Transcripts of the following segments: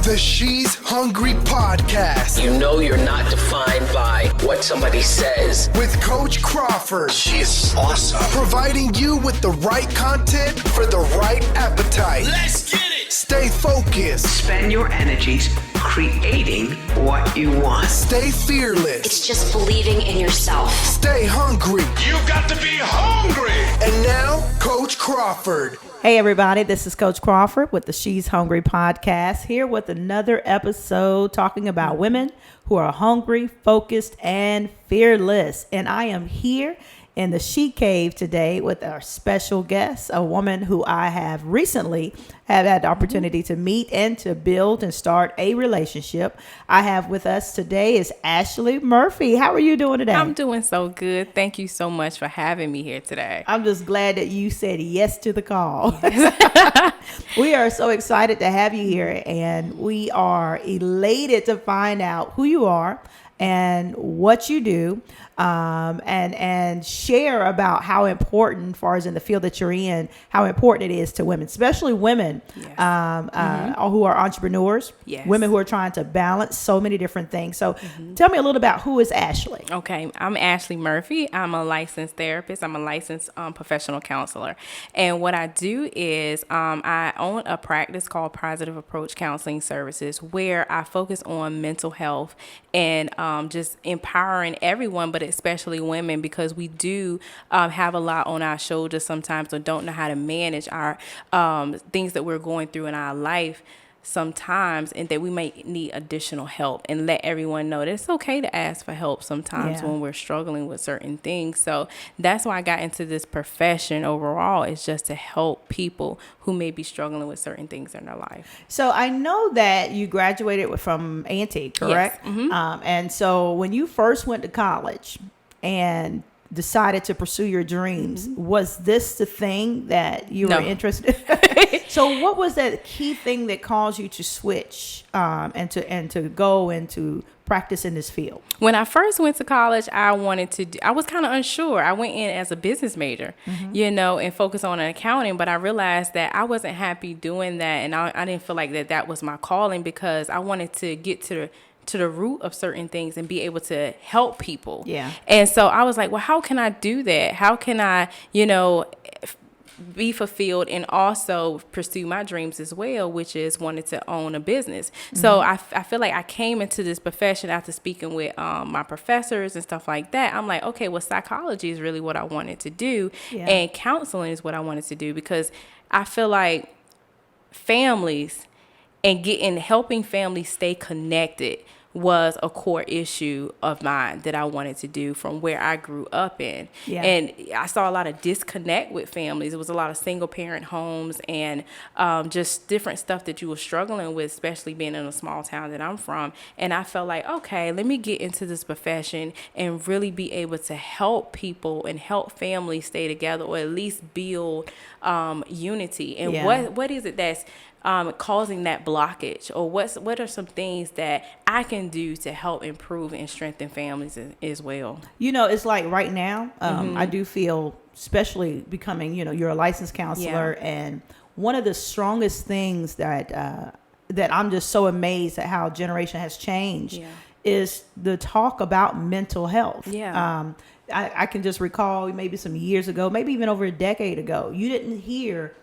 The She's Hungry podcast. You know you're not defined by what somebody says. With Coach Crawford. She is awesome. Providing you with the right content for the right appetite. Let's get it. Stay focused. Spend your energies creating what you want. Stay fearless. It's just believing in yourself. Stay hungry. You've got to be hungry. And now, Coach Crawford. Hey everybody, this is Coach Crawford with the She's Hungry podcast, here with another episode talking about women who are hungry, focused, and fearless. And I am here in the She Cave today with our special guest, a woman who I have recently had the opportunity to meet and to build and start a relationship. I have with us today is Ashley Murphy. How are you doing today? I'm doing so good. Thank you so much for having me here today. I'm just glad that you said yes to the call. We are so excited to have you here, and we are elated to find out who you are and what you do, and share about how important, as far as in the field that you're in, how important it is to women, especially women, Yes. Who are entrepreneurs, Yes. women who are trying to balance so many different things. So tell me a little about who is Ashley. Okay, I'm Ashley Murphy. I'm a licensed therapist. I'm a licensed professional counselor. And what I do is I own a practice called Positive Approach Counseling Services, where I focus on mental health and just empowering everyone, but especially women, because we do have a lot on our shoulders sometimes, or don't know how to manage our things that we're going through in our life sometimes, and that we may need additional help, and let everyone know that it's okay to ask for help sometimes when we're struggling with certain things. So that's why I got into this profession overall, is just to help people who may be struggling with certain things in their life. So I know that you graduated from A&T, correct? Yes. Mm-hmm. And so when you first went to college and decided to pursue your dreams, was this the thing that you were interested in? So what was that key thing that caused you to switch and to go into practice in this field? When I first went to college, I was kind of unsure. I went in as a business major, and focused on accounting, but I realized that I wasn't happy doing that, and I didn't feel like that was my calling, because I wanted to get to the root of certain things and be able to help people. Yeah. And so I was like, well, how can I do that? How can I, be fulfilled and also pursue my dreams as well, which is wanted to own a business. So I feel like I came into this profession after speaking with my professors and stuff like that. I'm like, okay, well, psychology is really what I wanted to do. Yeah. And counseling is what I wanted to do, because I feel like families and helping families stay connected was a core issue of mine that I wanted to do from where I grew up in. Yeah. And I saw a lot of disconnect with families. It was a lot of single parent homes and just different stuff that you were struggling with, especially being in a small town that I'm from. And I felt like, okay, let me get into this profession and really be able to help people and help families stay together, or at least build unity. And what is it that's causing that blockage, or what are some things that I can do to help improve and strengthen families as well? It's like right now, I do feel, especially becoming, you're a licensed counselor, and one of the strongest things that I'm just so amazed at how generation has changed is the talk about mental health. I can just recall maybe some years ago, maybe even over a decade ago, you didn't hear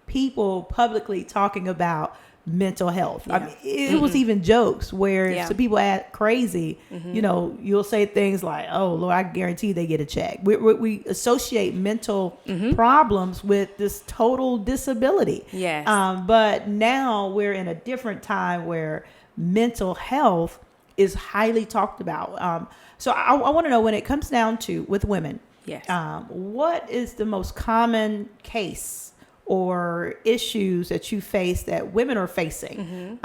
people publicly talking about mental health. I mean, it was even jokes where some people act crazy, you'll say things like, oh Lord, I guarantee they get a check. We associate mental problems with this total disability. Yes. But now we're in a different time where mental health is highly talked about. So I want to know, when it comes down to with women, what is the most common case or issues that you face that women are facing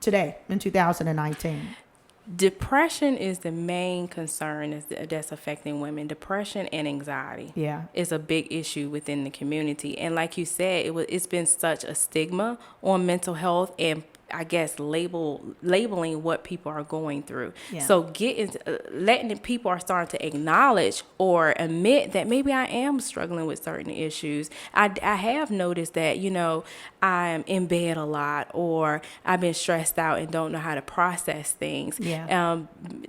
today in 2019? Depression is the main concern that's affecting women. Depression and anxiety is a big issue within the community. And like you said, it's been such a stigma on mental health, and I guess, labeling what people are going through. Yeah. So letting the people are starting to acknowledge or admit that maybe I am struggling with certain issues. I have noticed that, I'm in bed a lot, or I've been stressed out and don't know how to process things. Yeah.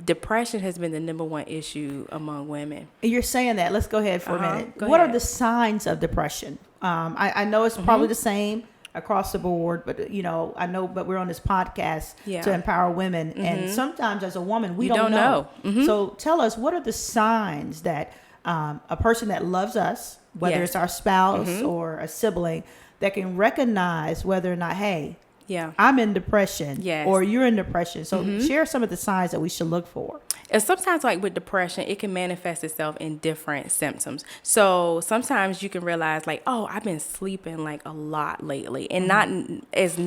Depression has been the number one issue among women. You're saying that. Let's go ahead for a minute. Go What ahead. are the signs of depression? I know it's probably the same across the board, but but we're on this podcast to empower women, and sometimes as a woman we don't know. So tell us, what are the signs that a person that loves us, whether it's our spouse or a sibling, that can recognize whether or not, hey, I'm in depression, or you're in depression. So share some of the signs that we should look for. And sometimes, like with depression, it can manifest itself in different symptoms. So sometimes you can realize, like, oh, I've been sleeping like a lot lately, and not as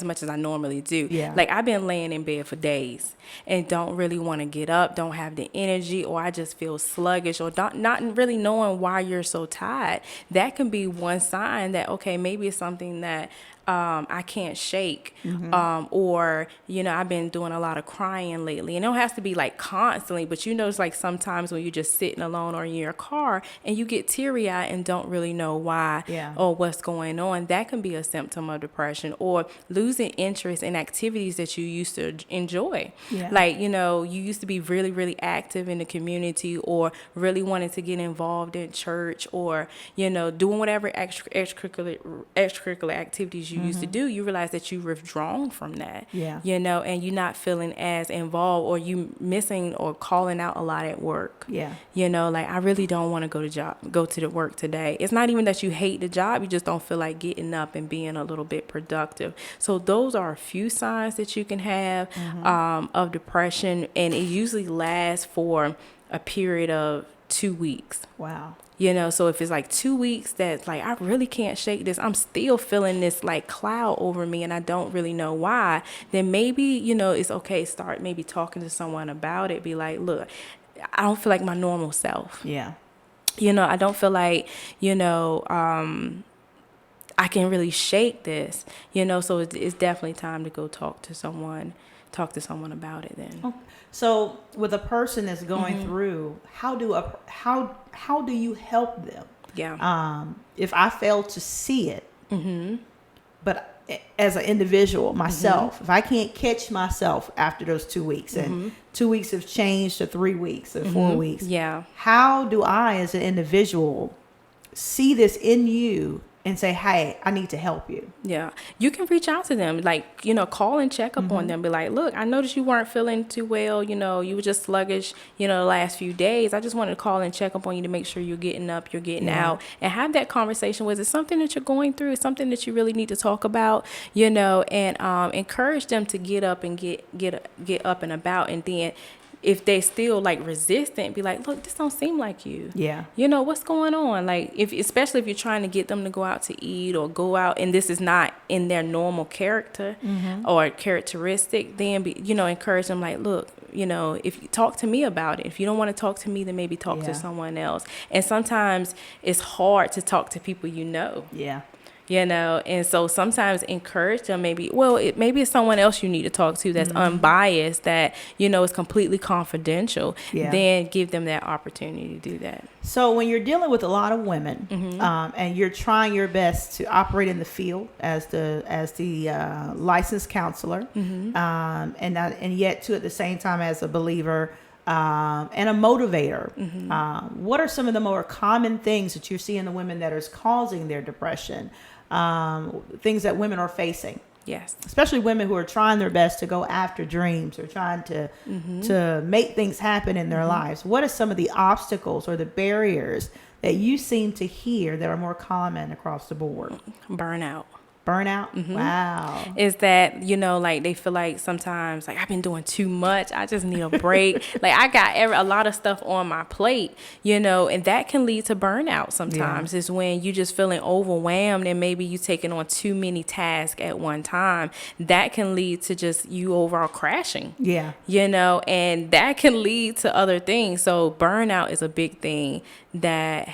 much as I normally do. Yeah. Like I've been laying in bed for days and don't really want to get up, don't have the energy, or I just feel sluggish, or not really knowing why you're so tired. That can be one sign that, okay, maybe it's something that I can't shake, or, I've been doing a lot of crying lately, and it don't have to be like constantly, but it's like sometimes when you're just sitting alone or in your car and you get teary eyed and don't really know why or what's going on. That can be a symptom of depression, or losing interest in activities that you used to enjoy. Yeah. Like, you used to be really, really active in the community, or really wanted to get involved in church, or, doing whatever extracurricular activities you used to do. You realize that you've withdrawn from that, and you're not feeling as involved, or you missing or calling out a lot at work. Like, I really don't want to go to the work today. It's not even that you hate the job, you just don't feel like getting up and being a little bit productive. So those are a few signs that you can have of depression, and it usually lasts for a period of 2 weeks. Wow. So if it's like 2 weeks that's like, I really can't shake this, I'm still feeling this like cloud over me and I don't really know why, then maybe, it's okay, start maybe talking to someone about it. Be like, look, I don't feel like my normal self. Yeah. I don't feel like, I can really shake this, so it's definitely time to go talk to someone about it then. So with a person that's going through, how do you help them? Yeah. If I fail to see it, but as an individual, myself, if I can't catch myself after those 2 weeks, and 2 weeks have changed to 3 weeks or 4 weeks, how do I, as an individual, see this in you and say, hey, I need to help you? Yeah. You can reach out to them, like, call and check up on them. Be like, look, I noticed you weren't feeling too well. You were just sluggish, the last few days. I just wanted to call and check up on you to make sure you're getting up, you're getting out, and have that conversation. Was it something that you're going through? Is something that you really need to talk about, and encourage them to get up and get up and about. And then if they still like resistant, be like, look, this don't seem like you. Yeah. What's going on? Like, especially if you're trying to get them to go out to eat or go out, and this is not in their normal character or characteristic, then encourage them, like, look, if you talk to me about it. If you don't want to talk to me, then maybe talk to someone else. And sometimes it's hard to talk to people Yeah. And so sometimes encourage them, maybe it's someone else you need to talk to that's unbiased, that, is completely confidential. Then give them that opportunity to do that. So when you're dealing with a lot of women, and you're trying your best to operate in the field as the licensed counselor, and yet too at the same time as a believer, and a motivator, what are some of the more common things that you see in the women that is causing their depression? Things that women are facing. Yes. Especially women who are trying their best to go after dreams, or trying to make things happen in their lives. What are some of the obstacles or the barriers that you seem to hear that are more common across the board? Burnout. Wow. Is that, like they feel like sometimes, like, I've been doing too much, I just need a break. Like, I got a lot of stuff on my plate, and that can lead to burnout sometimes. Is when you just feeling overwhelmed, and maybe you taking on too many tasks at one time. That can lead to just you overall crashing. And that can lead to other things. So burnout is a big thing that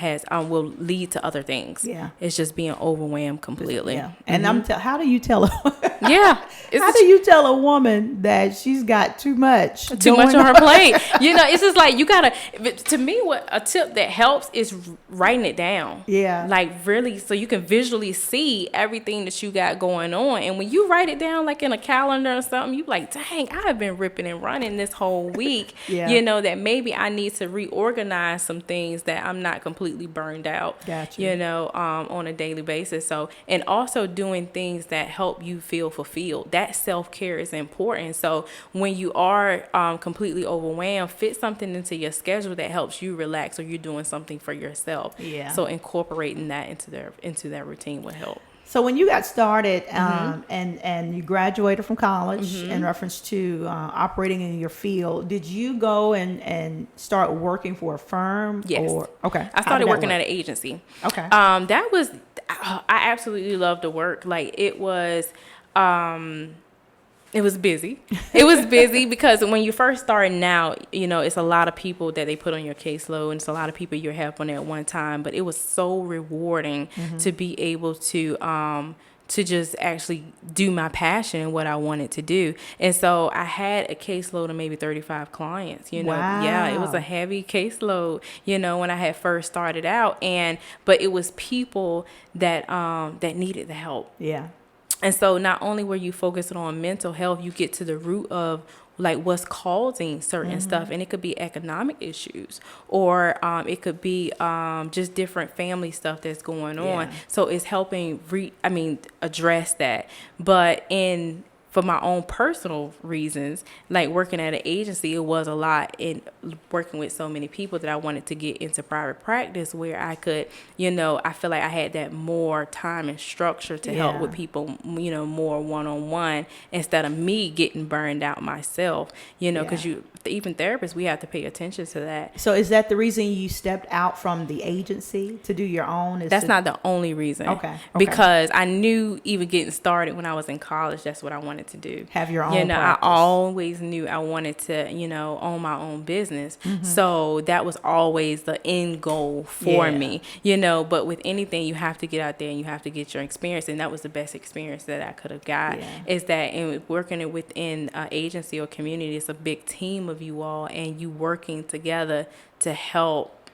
will lead to other things. It's just being overwhelmed completely. And And how do you tell her? Yeah. How do you tell a woman that she's got too much on her plate? It's just like you gotta. To me, what a tip that helps is writing it down. Yeah. Like really, so you can visually see everything that you got going on. And when you write it down, like in a calendar or something, you like, dang, I've been ripping and running this whole week. Yeah. That maybe I need to reorganize some things that I'm not completely burned out. Gotcha. On a daily basis. So, and also doing things that help you feel fulfilled. That self-care is important. So when you are completely overwhelmed, fit something into your schedule that helps you relax, or you're doing something for yourself. Yeah. So incorporating that into that routine would help. So when you got started and you graduated from college in reference to operating in your field, did you go and start working for a firm? Yes. Okay. I started working at an agency. Okay. I absolutely loved the work. Like it was busy. It was busy because when you first start now, it's a lot of people that they put on your caseload, and it's a lot of people you're helping at one time. But it was so rewarding to be able to just actually do my passion and what I wanted to do. And so I had a caseload of maybe 35 clients, Wow. Yeah, it was a heavy caseload, when I had first started out, but it was people that needed the help. Yeah. And so not only were you focusing on mental health, you get to the root of like what's causing certain stuff. And it could be economic issues, or it could be just different family stuff that's going on. So it's helping address that. But for my own personal reasons, like working at an agency, it was a lot in working with so many people that I wanted to get into private practice where I could, I feel like I had that more time and structure to help with people, more one-on-one instead of me getting burned out myself, because even therapists, we have to pay attention to that. So is that the reason you stepped out from the agency to do your own? That's not the only reason. Okay. Because I knew even getting started when I was in college, that's what I wanted to do. Have your own practice. I always knew I wanted to, own my own business. So that was always the end goal for me, but with anything, you have to get out there and you have to get your experience. And that was the best experience that I could have got, is that in working within an agency or community, it's a big team of you all, and you working together to help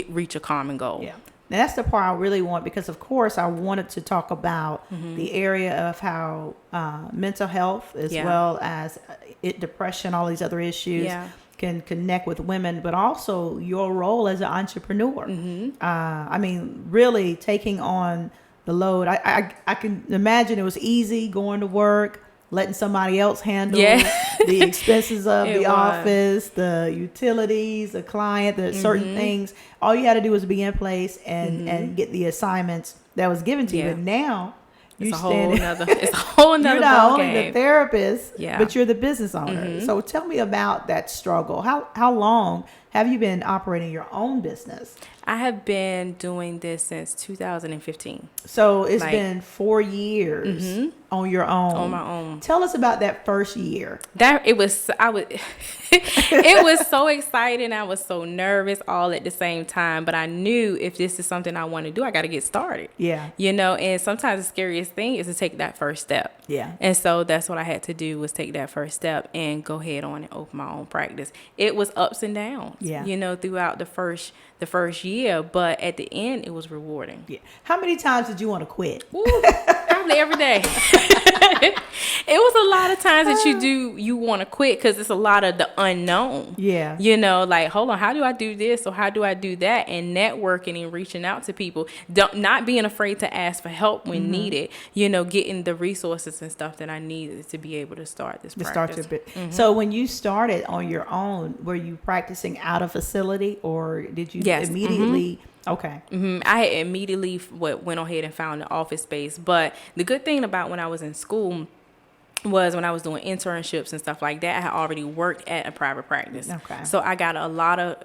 reach a common goal. Yeah. Now that's the part I really want, because of course I wanted to talk about the area of how mental health as well as depression, all these other issues can connect with women, but also your role as an entrepreneur. Really taking on the load. I can imagine it was easy going to work, letting somebody else handle the expenses of the office, the utilities, the client, the certain things. All you had to do was be in place and get the assignments that was given to you. But now it's a whole nother you're not only the therapist, Yeah. but you're the business owner. So tell me about that struggle. How long have you been operating your own business? I have been doing this since 2015. So it's been 4 years on your own. On my own. Tell us about that first year. It was so exciting. I was so nervous all at the same time, but I knew if this is something I want to do, I got to get started. Yeah. And sometimes the scariest thing is to take that first step. Yeah. And so that's what I had to do, was take that first step and go ahead on and open my own practice. It was ups and downs, throughout the first year, but at the end it was rewarding. Yeah. How many times did you want to quit? Ooh, probably every day. It was a lot of times that you want to quit, because it's a lot of the unknown. Yeah. Like, hold on, how do I do this or how do I do that? And networking and reaching out to people, not being afraid to ask for help when needed, getting the resources and stuff that I needed to be able to start this practice. So when you started on your own, were you practicing out of facility, or did you immediately? Okay. I had immediately went ahead and found an office space. But the good thing about when I was in school was when I was doing internships and stuff like that, I had already worked at a private practice. Okay. So I got a lot of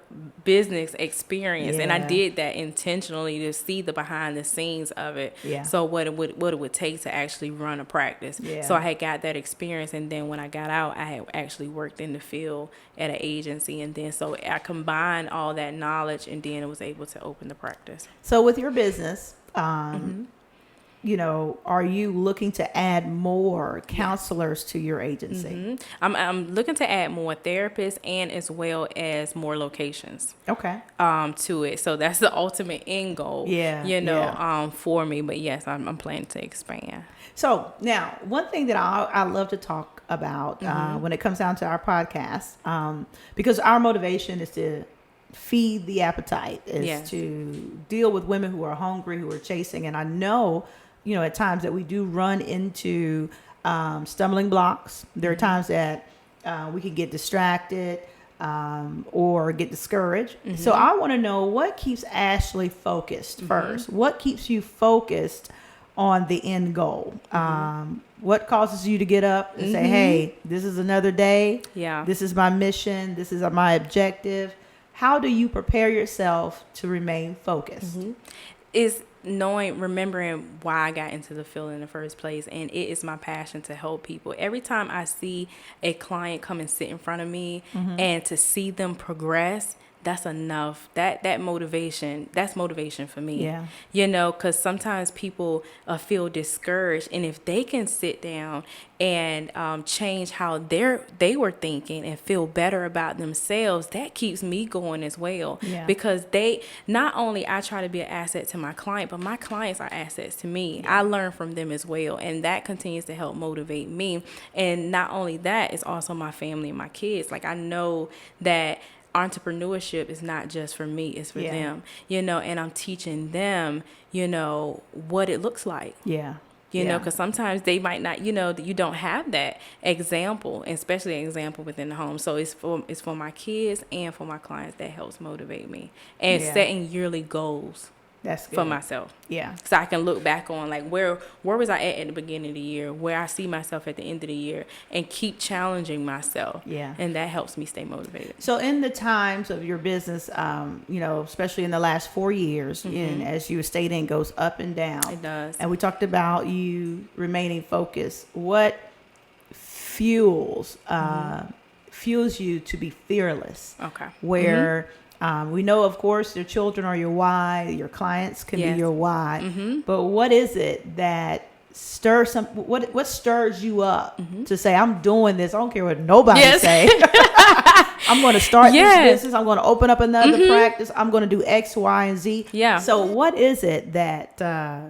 business experience, and I Yeah. did that intentionally to see the behind the scenes of it. Yeah. So what it would take to actually run a practice. Yeah. So I had got that experience, and then when I got out, I had actually worked in the field at an agency, and then so I combined all that knowledge, and then I was able to open the practice. So with your business, are you looking to add more counselors to your agency? I'm looking to add more therapists and as well as more locations. Okay. To it. So that's the ultimate end goal. For me. But yes, I'm planning to expand. So now, one thing that I love to talk about when it comes down to our podcast, because our motivation is to feed the appetite, is to deal with women who are hungry, who are chasing. And I know, at times that we do run into stumbling blocks. There are times that we can get distracted or get discouraged. So I want to know what keeps Ashley focused first. What keeps you focused on the end goal? What causes you to get up and say, hey, this is another day. Yeah. This is my mission. This is my objective. How do you prepare yourself to remain focused? Is remembering why I got into the field in the first place. And it is my passion to help people. Every time I see a client come and sit in front of me and to see them progress, that's enough. That's motivation for me. Yeah. Because sometimes people feel discouraged, and if they can sit down and change how they were thinking and feel better about themselves, that keeps me going as well. Yeah. Because not only I try to be an asset to my client, but my clients are assets to me. Yeah. I learn from them as well, and that continues to help motivate me. And not only that, it's also my family and my kids. Like, I know that entrepreneurship is not just for me, it's for them, and I'm teaching them, what it looks like. Yeah. Because sometimes they might not, that you don't have that example, especially an example within the home. So it's for my kids and for my clients. That helps motivate me, and setting yearly goals. That's good. For myself. Yeah. So I can look back on, like, where was I at the beginning of the year, where I see myself at the end of the year, and keep challenging myself. Yeah. And that helps me stay motivated. So in the times of your business, especially in the last 4 years, and as you were stating, goes up and down. It does. And we talked about you remaining focused. What fuels you to be fearless? Okay. Where we know, of course, your children are your why, your clients can be your why, but what is it that stirs what stirs you up to say, I'm doing this, I don't care what nobody say. I'm going to start this business, I'm going to open up another practice, I'm going to do X, Y, and Z. Yeah. So what is it that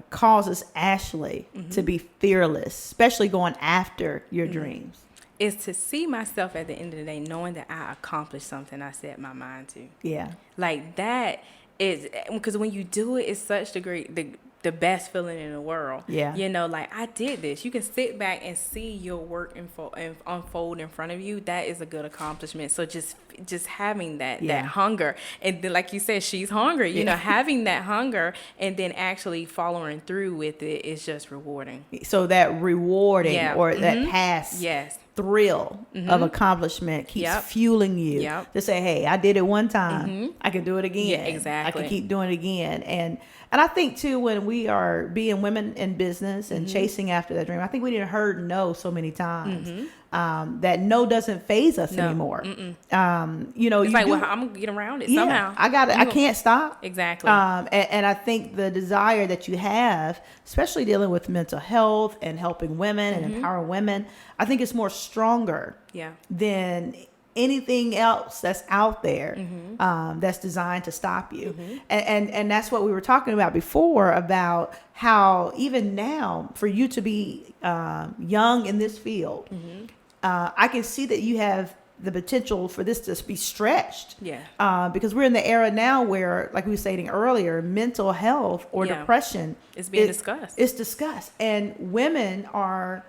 causes Ashley to be fearless, especially going after your dreams? Is to see myself at the end of the day knowing that I accomplished something I set my mind to. Yeah. Like, that is, because when you do it, it's such the best feeling in the world. Yeah. Like, I did this. You can sit back and see your work unfold in front of you. That is a good accomplishment. So just having that hunger, and then, like you said, she's hungry, having that hunger and then actually following through with it is just rewarding. So that rewarding or that past thrill of accomplishment keeps fueling you to say, hey, I did it one time, I can do it again. Yeah, exactly. I can keep doing it again. And I think too, when we are being women in business and chasing after that dream, I think we didn't heard no so many times. That no doesn't phase us anymore. It's like, well, I'm gonna get around it somehow. I can't stop. Exactly. And I think the desire that you have, especially dealing with mental health and helping women and empowering women, I think it's more stronger than anything else that's out there that's designed to stop you. And that's what we were talking about before, about how even now, for you to be young in this field, I can see that you have the potential for this to be stretched. Yeah. Because we're in the era now where, like we were saying earlier, mental health or depression is being discussed. It's discussed. And women are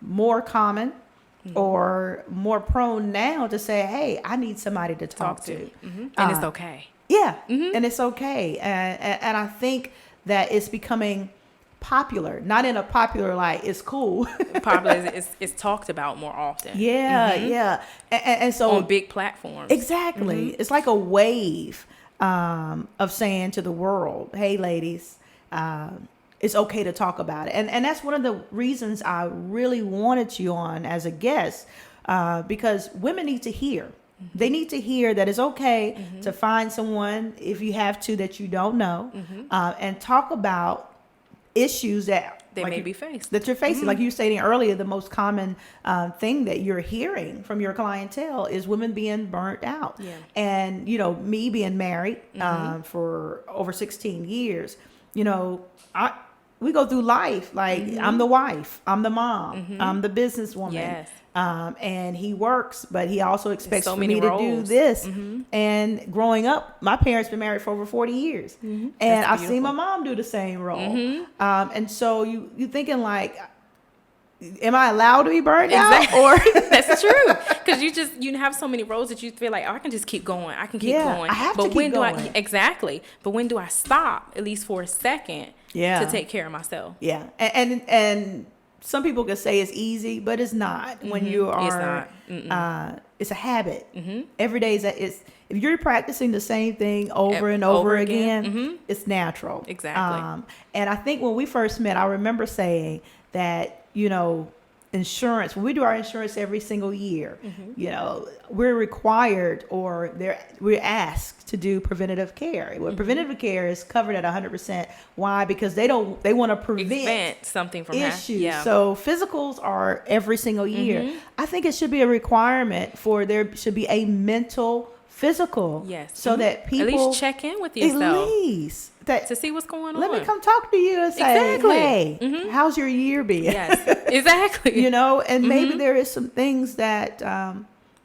more common or more prone now to say, hey, I need somebody to talk to. And it's okay. Yeah. And it's okay. And I think that it's becoming popular, not in a popular like it's cool. Popular is talked about more often. Yeah. And so on big platforms. Exactly. It's like a wave of saying to the world, hey, ladies, it's okay to talk about it. And that's one of the reasons I really wanted you on as a guest, because women need to hear. They need to hear that it's okay to find someone, if you have to, that you don't know, and talk about issues that may be faced. that you're facing. Like you were stating earlier, the most common thing that you're hearing from your clientele is women being burnt out. Yeah. And, you know, me being married for over 16 years, you know, we go through life like I'm the wife, I'm the mom, I'm the businesswoman. Yes. And he works, but he also expects so for many me to do roles. this. And growing up, my parents been married for over 40 years, and I've seen my mom do the same role. And so you thinking like, am I allowed to be burned out? Or that's true, because you have so many roles that you feel like, oh, I can just keep going. I can keep going. I have but to keep when going. do I exactly? But when do I stop at least for a second? Yeah. To take care of myself. Yeah, and some people could say it's easy, but it's not. When you are, it's a habit. Every day if you're practicing the same thing over and over again, it's natural. Exactly. And I think when we first met, I remember saying that, you know, insurance, when we do our insurance every single year, you know, we're required or we're asked to do preventative care. Well, preventative care is covered at 100%. Why? Because they want to prevent something from issues. Yeah. So physicals are every single year. I think it should be a requirement for there should be a mental physical. Yes. So that people at least check in with yourself. At least that to see what's going on. Let me come talk to you and say, Exactly. hey, how's your year been? Yes, exactly. You know, and maybe there is some things that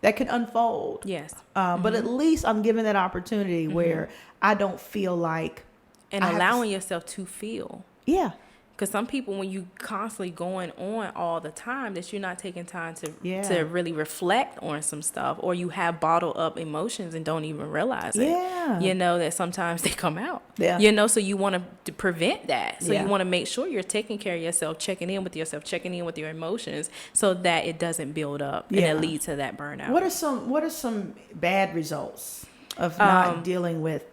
that can unfold. Yes. But at least I'm given that opportunity where I don't feel like and allowing yourself to feel. Yeah. Because some people, when you constantly going on all the time, that you're not taking time to really reflect on some stuff, or you have bottled up emotions and don't even realize it. Yeah. You know, that sometimes they come out. Yeah. You know, so you want to prevent that. So Yeah. you want to make sure you're taking care of yourself, checking in with yourself, checking in with your emotions, so that it doesn't build up and it leads to that burnout. What are some bad results of not dealing with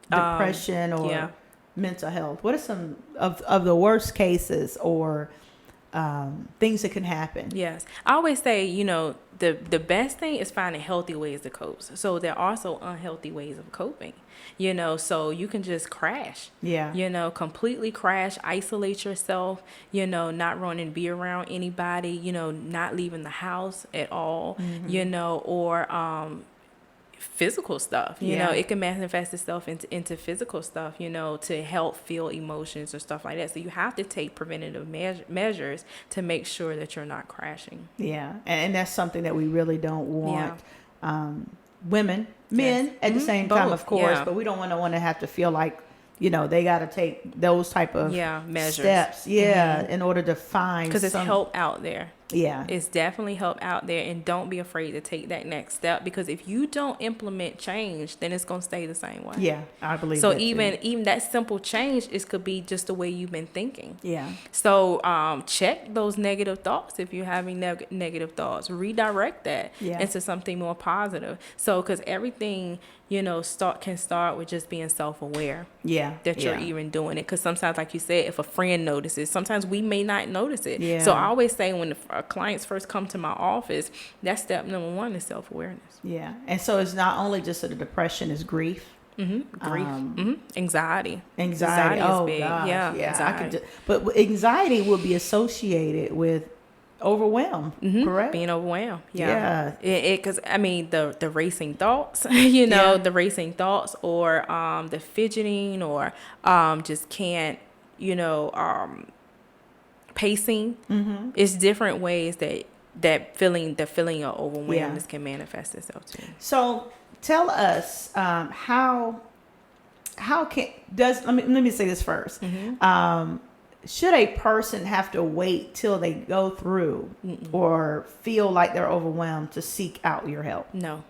depression or mental health? What are some of the worst cases or things that can happen? Yes. I always say, you know, the best thing is finding healthy ways to cope. So there are also unhealthy ways of coping, you know, so you can just crash. Yeah. You know, completely crash, isolate yourself, you know, not running, be around anybody, you know, not leaving the house at all, you know, or physical stuff, you know, it can manifest itself into physical stuff, you know, to help feel emotions or stuff like that. So you have to take preventative measures to make sure that you're not crashing. Yeah. And that's something that we really don't want. Women, men at the same time, Both, of course, yeah. but we don't want to have to feel like, you know, they got to take those type of measures, steps, in order to find, because it's help out there. Yeah, it's definitely help out there, and don't be afraid to take that next step, because if you don't implement change, then it's gonna stay the same way. Yeah, I believe so. That Even that simple change could be just the way you've been thinking. Yeah. So check those negative thoughts. If you're having negative thoughts, redirect that into something more positive. So because everything, you know, can start with just being self-aware. That you're even doing it. Because sometimes, like you said, if a friend notices, sometimes we may not notice it. Yeah. So I always say, when clients first come to my office, that's step number one, is self-awareness. Yeah. And so it's not only just a depression, it's grief. Grief, anxiety. Anxiety is big. Gosh. Yeah. Anxiety. But anxiety will be associated with overwhelmed, correct? Being overwhelmed. Yeah. Because I mean, the racing thoughts, you know, the racing thoughts, or the fidgeting, or just can't, you know, pacing. It's different ways that feeling of overwhelmed can manifest itself too. So tell us how let me say this first. Should a person have to wait till they go through or feel like they're overwhelmed to seek out your help? No.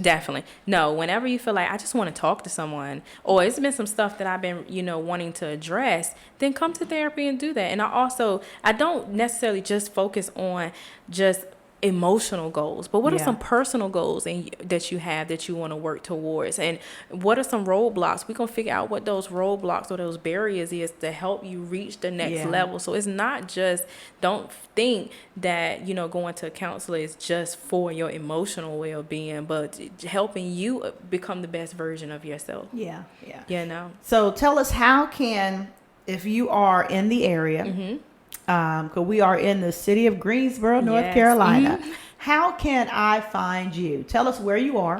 Definitely. No, whenever you feel like, I just want to talk to someone, or it's been some stuff that I've been, you know, wanting to address, then come to therapy and do that. And I don't necessarily just focus on just emotional goals, but what are some personal goals that you have that you want to work towards, and what are some roadblocks? We're gonna figure out what those roadblocks or those barriers is to help you reach the next level. So it's not just, don't think that, you know, going to a counselor is just for your emotional well-being, but helping you become the best version of yourself. You know. So tell us, how can if you are in the area, because we are in the city of Greensboro, North Yes. Carolina, how can I find you? Tell us where you are,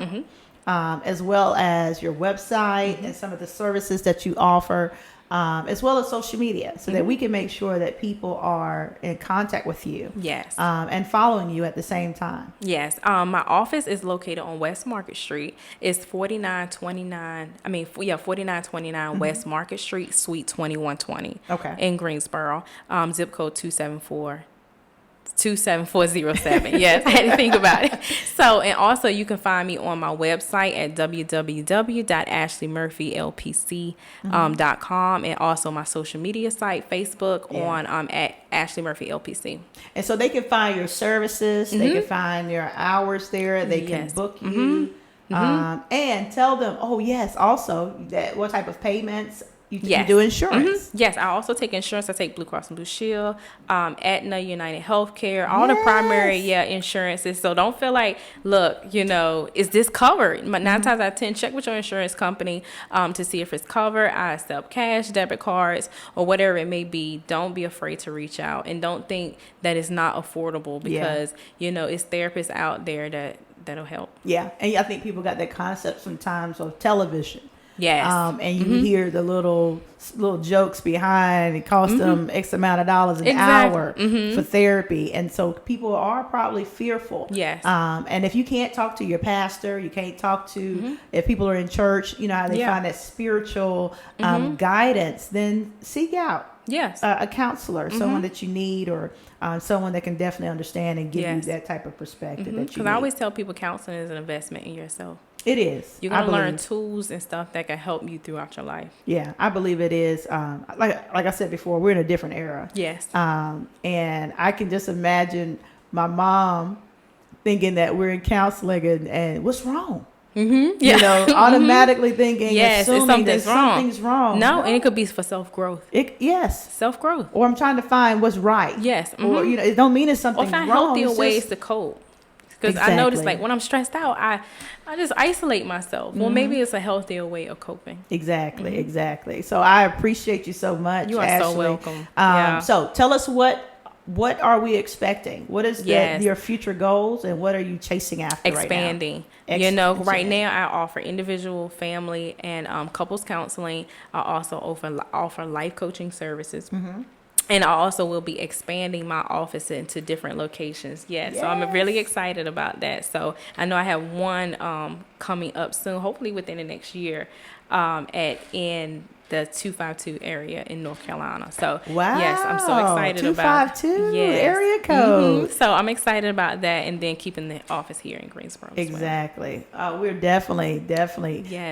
as well as your website and some of the services that you offer, as well as social media, so that we can make sure that people are in contact with you. Yes. And following you at the same time. Yes. My office is located on West Market Street. It's 4929 West Market Street, Suite 2120. Okay. In Greensboro. Zip code 27407. Yes, I had to think about it. So, and also you can find me on my website at www.ashleymurphylpc.com, and also my social media site, Facebook, on at Ashley Murphy LPC. And so they can find your services, they can find your hours there, they can book you, and tell them, also that what type of payments. You do insurance. Yes, I also take insurance. I take Blue Cross and Blue Shield, Aetna, United Healthcare, all the primary insurances. So don't feel like, look, is this covered? 9 times out of 10, check with your insurance company to see if it's covered. I accept cash, debit cards, or whatever it may be. Don't be afraid to reach out, and don't think that it's not affordable, because it's therapists out there that'll help. Yeah, and I think people got that concept sometimes of television. Yes. And you hear the little jokes behind. It costs them X amount of dollars an hour for therapy, and so people are probably fearful. Yes. And if you can't talk to your pastor, you can't talk to if people are in church. You know how they find that spiritual guidance. Then seek out. Yes. A counselor, someone that you need, or someone that can definitely understand and give you that type of perspective that you need. Because I always tell people counseling is an investment in yourself. It is. You're going to learn tools and stuff that can help you throughout your life. Yeah, I believe it is. Like I said before, we're in a different era. Yes. And I can just imagine my mom thinking that we're in counseling and what's wrong? Yeah. Automatically thinking, assuming that something's wrong. No, and it could be for self-growth. Yes. Self-growth. Or I'm trying to find what's right. Yes. Or, it don't mean it's something wrong. Or find healthier ways to cope. Because I notice, like, when I'm stressed out, I just isolate myself. Well, maybe it's a healthier way of coping. Exactly. So I appreciate you so much, You are Ashley. so welcome. So tell us what are we expecting? What is your future goals, and what are you chasing after Expanding. right now? Right now I offer individual, family, and couples counseling. I also offer life coaching services. And I also will be expanding my office into different locations. So I'm really excited about that. So I know I have one coming up soon, hopefully within the next year, in the 252 area in North Carolina. So yes, I'm so excited about 252 area code. So I'm excited about that, and then keeping the office here in Greensboro. Exactly. We're definitely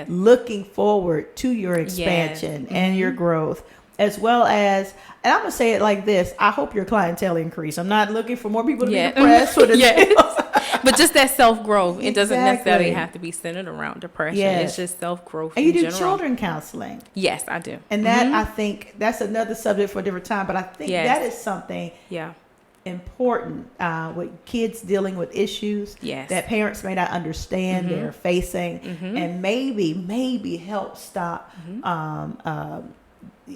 looking forward to your expansion and your growth, as well as, and I'm gonna say it like this: I hope your clientele increase. I'm not looking for more people to be depressed with but just that self-growth. It doesn't necessarily have to be centered around depression. It's just self-growth. And you do children counseling. Yes, I do. And that, I think, that's another subject for a different time, but I think that is something important with kids dealing with issues that parents may not understand they're facing, and maybe help stop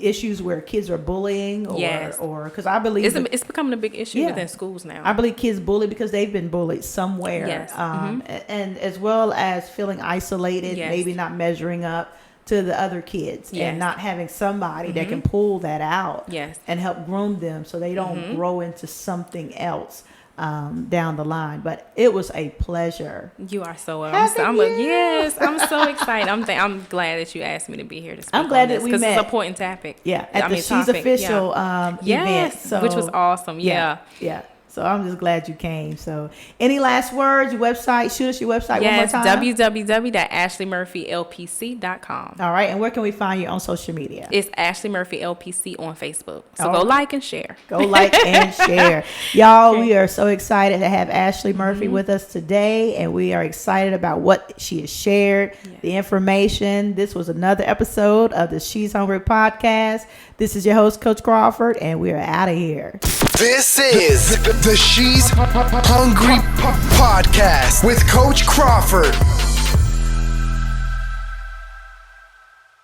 issues where kids are bullying, or because I believe it's becoming a big issue within schools now. I believe kids bully because they've been bullied somewhere, and as well as feeling isolated, maybe not measuring up to the other kids, and not having somebody that can pull that out and help groom them so they don't grow into something else down the line. But it was a pleasure. You are so welcome. I'm so excited. I'm glad that you asked me to be here to speak. I'm glad that we met, because it's an important topic. At the She's Official event, which was awesome. Yeah. So I'm just glad you came. So any last words, your website, shoot us your website one more time. www.ashleyMurphyLPC.com. All right. And where can we find you on social media? It's Ashley Murphy LPC on Facebook. So go like and share. Y'all, we are so excited to have Ashley Murphy with us today. And we are excited about what she has shared, the information. This was another episode of the She's Hungry podcast. This is your host, Coach Crawford, and we are out of here. This is the She's Hungry podcast with Coach Crawford.